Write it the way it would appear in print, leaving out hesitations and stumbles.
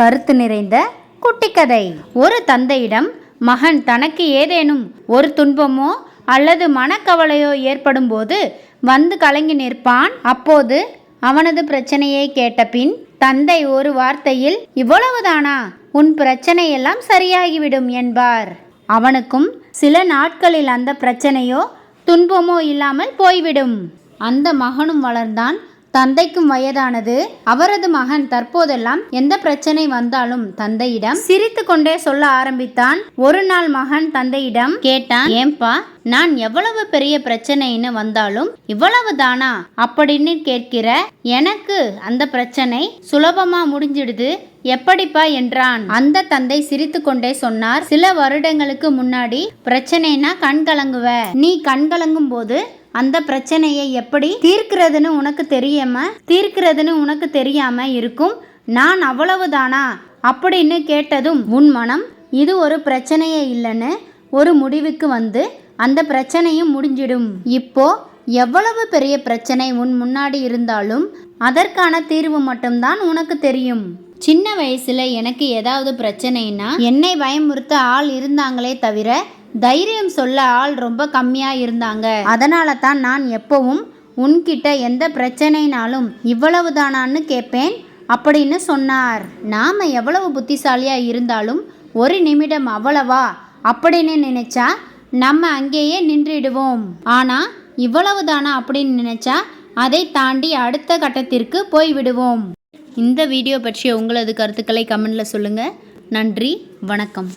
கருத்து நிறைந்த குட்டிக்கதை. ஒரு தந்தையிடம் மகன் தனக்கு ஏதேனும் ஒரு துன்பமோ அல்லது மனக்கவலையோ ஏற்படும் போது வந்து கலங்கி நிற்பான். அப்போது அவனது பிரச்சனையை கேட்ட பின் தந்தை ஒரு வார்த்தையில், இவ்வளவுதானா, உன் பிரச்சனை எல்லாம் சரியாகிவிடும் என்பார். அவனுக்கும் சில நாட்களில் அந்த பிரச்சனையோ துன்பமோ இல்லாமல் போய்விடும். அந்த மகனும் வளர்ந்தான். தந்தைக்கும் வயதானது. அவரது மகன் தற்போதெல்லாம் எந்த பிரச்சனை வந்தாலும் தந்தையிடம் சிரித்து கொண்டே சொல்ல ஆரம்பித்தான். ஒரு நாள் மகன் தந்தையிடம் கேட்டான், ஏன்பா, நான் எவ்வளவு பெரிய பிரச்சனைன்னு வந்தாலும் இவ்வளவு தானா அப்படின்னு கேட்கிற? எனக்கு அந்த பிரச்சனை சுலபமா முடிஞ்சிடுது, எப்படிப்பா என்றான். அந்த தந்தை சிரித்து கொண்டே சொன்னார், சில வருடங்களுக்கு முன்னாடி பிரச்சனைனா கண் கலங்குவ. நீ கண் கலங்கும் போது அந்த பிரச்சனையை எப்படி தீர்க்கிறதுன்னு உனக்கு தெரியாம இருக்கும். நான் அவ்வளவுதானா அப்படின்னு கேட்டதும் உன் மனம் இது ஒரு பிரச்சனையே இல்லைன்னு ஒரு முடிவுக்கு வந்து அந்த பிரச்சனையும் முடிஞ்சிடும். இப்போ எவ்வளவு பெரிய பிரச்சனை உன் முன்னாடி இருந்தாலும் அதற்கான தீர்வு மட்டும்தான் உனக்கு தெரியும். சின்ன வயசுல எனக்கு ஏதாவது பிரச்சனைனா என்னை பயமுறுத்த ஆள் இருந்தாங்களே தவிர தைரியம் சொல்ல ஆள் ரொம்ப கம்மியா இருந்தாங்க. அதனால தான் நான் எப்பவும் உன்கிட்ட எந்த பிரச்சனைனாலும் இவ்வளவுதானான்னு கேட்பேன் அப்படின்னு சொன்னார். நாம எவ்வளவு புத்திசாலியா இருந்தாலும் ஒரு நிமிடம் அவ்வளவா அப்படின்னு நினைச்சா நம்ம அங்கேயே நின்றுடுவோம். ஆனா இவ்வளவுதானா அப்படின்னு நினைச்சா அதை தாண்டி அடுத்த கட்டத்திற்கு போய்விடுவோம். இந்த வீடியோ பற்றிய உங்களது கருத்துக்களை கமெண்ட்ல சொல்லுங்க. நன்றி, வணக்கம்.